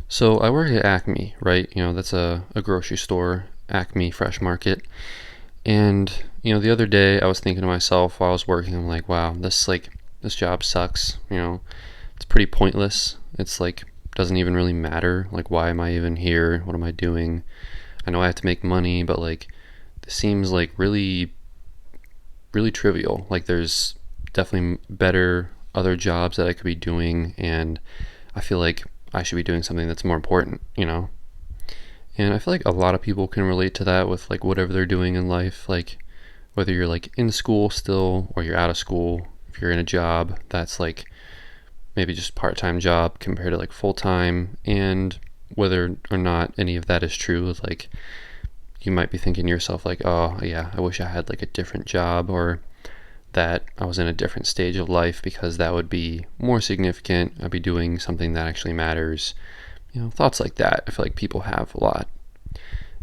So I work at Acme, right? That's a grocery store, Acme Fresh Market. And, the other day I was thinking to myself while I was working, I'm like, wow, this job sucks. It's pretty pointless. It's like, doesn't even really matter. Like, why am I even here? What am I doing? I know I have to make money, but like, this seems like really, really trivial. Like, there's definitely better other jobs that I could be doing, and I feel like I should be doing something that's more important. And I feel like a lot of people can relate to that with like whatever they're doing in life, like whether you're like in school still or you're out of school, if you're in a job that's like maybe just part-time job compared to like full-time, and whether or not any of that is true, like you might be thinking to yourself like, oh yeah, I wish I had like a different job, or that I was in a different stage of life because that would be more significant. I'd be doing something that actually matters. Thoughts like that I feel like people have a lot.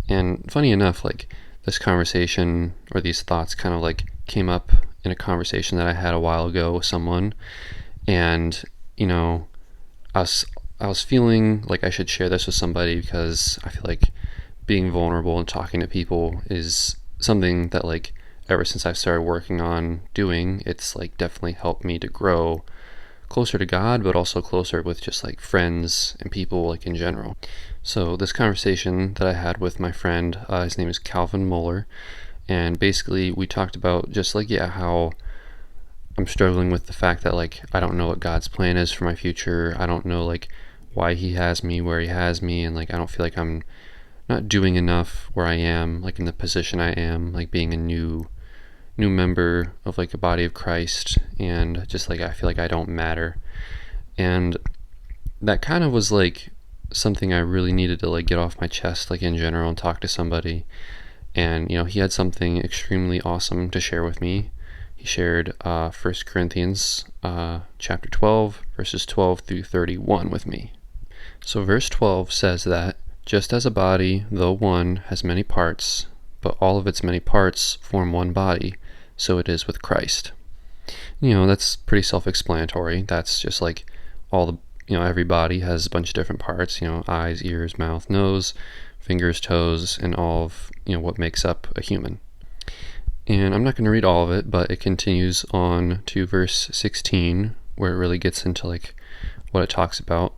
And funny enough, like this conversation or these thoughts kind of like came up in a conversation that I had a while ago with someone, and you know, I was I was feeling like I should share this with somebody because I feel like being vulnerable and talking to people is something that like ever since I've started working on doing, it's like definitely helped me to grow closer to God, but also closer with just like friends and people like in general. So this conversation that I had with my friend, his name is Calvin Muller, and basically we talked about just like how I'm struggling with the fact that like I don't know what God's plan is for my future. I don't know like why He has me where He has me, and like I don't feel like I'm not doing enough where I am, like in the position I am, like being a new member of like a body of Christ, and just like I feel like I don't matter. And that kind of was like something I really needed to like get off my chest, like in general, and talk to somebody. And he had something extremely awesome to share with me. He shared 1 Corinthians chapter 12 verses 12 through 31 with me. So verse 12 says that just as a body, though one, has many parts, but all of its many parts form one body, so it is with Christ. That's pretty self-explanatory. That's just like all the, every body has a bunch of different parts, eyes, ears, mouth, nose, fingers, toes, and all of, what makes up a human. And I'm not going to read all of it, but it continues on to verse 16, where it really gets into like what it talks about.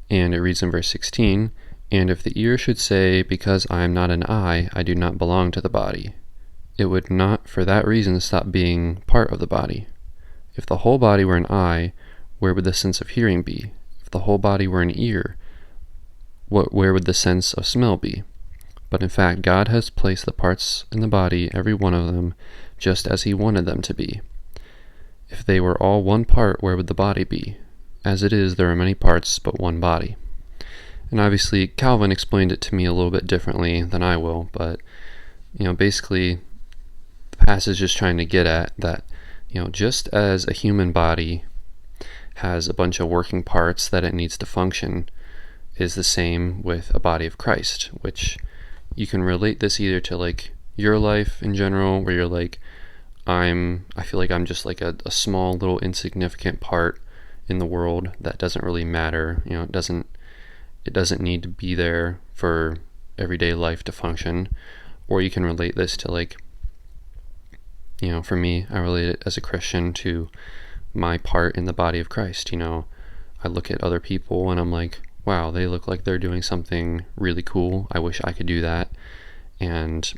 And it reads in verse 16, "And if the ear should say, because I am not an eye, I do not belong to the body, it would not for that reason stop being part of the body. If the whole body were an eye, where would the sense of hearing be? If the whole body were an ear, where would the sense of smell be? But in fact, God has placed the parts in the body, every one of them, just as He wanted them to be. If they were all one part, where would the body be? As it is, there are many parts, but one body." And obviously, Calvin explained it to me a little bit differently than I will, but, basically, the passage is trying to get at that, just as a human body has a bunch of working parts that it needs to function, is the same with a body of Christ, which you can relate this either to like your life in general, where you're like, I feel like I'm just like a small little insignificant part in the world that doesn't really matter. It doesn't need to be there for everyday life to function. Or you can relate this to like, for me, I relate it as a Christian to my part in the body of Christ. I look at other people and I'm like, wow, they look like they're doing something really cool. I wish I could do that. And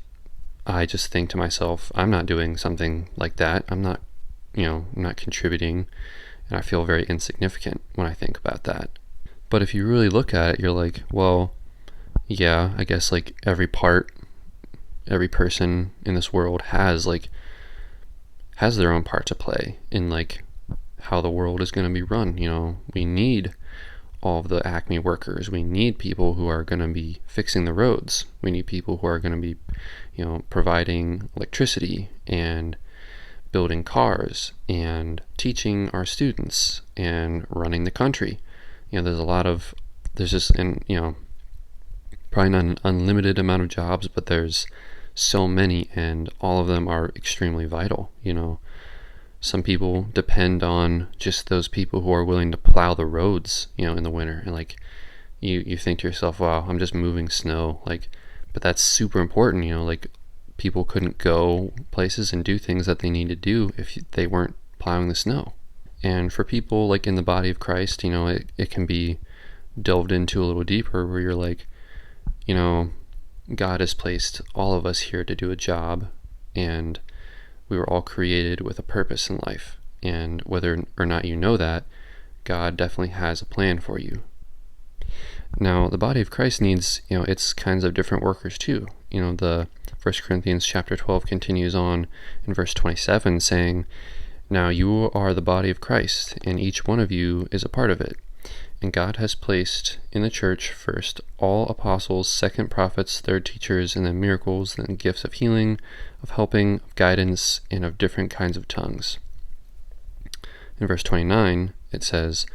I just think to myself, I'm not doing something like that. I'm not contributing. And I feel very insignificant when I think about that. But if you really look at it, you're like, well, yeah, I guess like every person in this world has their own part to play in like how the world is going to be run. We need all of the Acme workers. We need people who are going to be fixing the roads. We need people who are going to be, providing electricity and building cars and teaching our students and running the country. There's just, and probably not an unlimited amount of jobs, but there's so many, and all of them are extremely vital. Some people depend on just those people who are willing to plow the roads, in the winter, and like you think to yourself, wow, I'm just moving snow, like, but that's super important, like people couldn't go places and do things that they need to do if they weren't plowing the snow. And for people like in the body of Christ, it can be delved into a little deeper where you're like, you know, God has placed all of us here to do a job, and we were all created with a purpose in life. And whether or not you know that, God definitely has a plan for you. Now, the body of Christ needs, its kinds of different workers too. The 1 Corinthians chapter 12 continues on in verse 27 saying, "Now you are the body of Christ, and each one of you is a part of it. And God has placed in the church first all apostles, second prophets, third teachers, and then miracles, then gifts of healing, of helping, of guidance, and of different kinds of tongues." In verse 29, it says,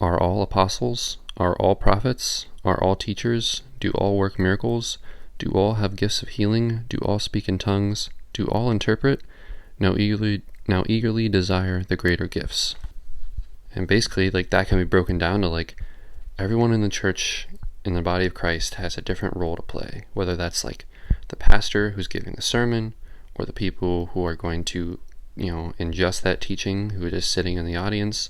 "Are all apostles? Are all prophets? Are all teachers? Do all work miracles? Do all have gifts of healing? Do all speak in tongues? Do all interpret? Now eagerly desire the greater gifts." And basically, like, that can be broken down to, like, everyone in the church, in the body of Christ, has a different role to play. Whether that's, like, the pastor who's giving the sermon, or the people who are going to, ingest that teaching, who are just sitting in the audience,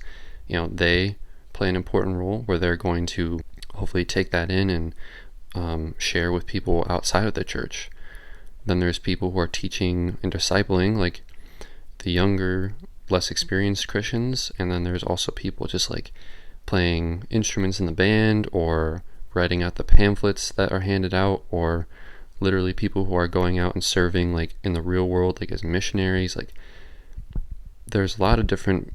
they play an important role where they're going to hopefully take that in and share with people outside of the church. Then there's people who are teaching and discipling, like the younger, less experienced Christians, and then there's also people just like playing instruments in the band or writing out the pamphlets that are handed out, or literally people who are going out and serving like in the real world, like as missionaries. Like, there's a lot of different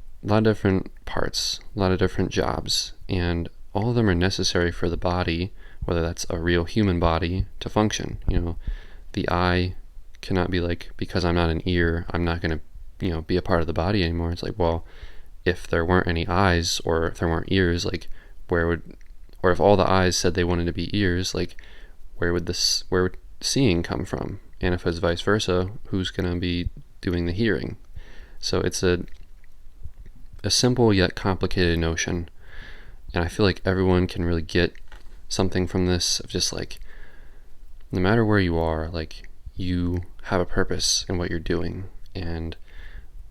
parts, a lot of different jobs, and all of them are necessary for the body, whether that's a real human body, to function. The eye cannot be like, because I'm not an ear, I'm not going to be a part of the body anymore. It's like, well, if there weren't any eyes, or if there weren't ears, like, or if all the eyes said they wanted to be ears, like, where would seeing come from? And if it's vice versa, who's going to be doing the hearing? So it's a simple yet complicated notion, and I feel like everyone can really get something from this, of just like, no matter where you are, like, you have a purpose in what you're doing, and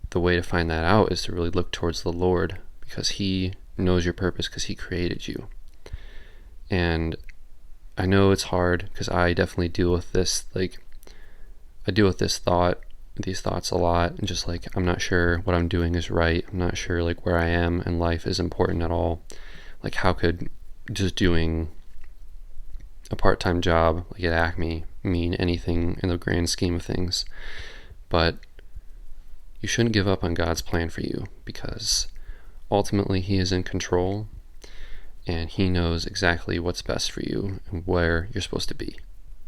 the way to find that out is to really look towards the Lord, because He knows your purpose, because He created you. And I know it's hard, because I definitely deal with this, like, I deal with these thoughts a lot, and just like, I'm not sure what I'm doing is right. I'm not sure like where I am in life is important at all. Like, how could just doing a part-time job like at Acme mean anything in the grand scheme of things? But you shouldn't give up on God's plan for you, because ultimately He is in control, and He knows exactly what's best for you and where you're supposed to be.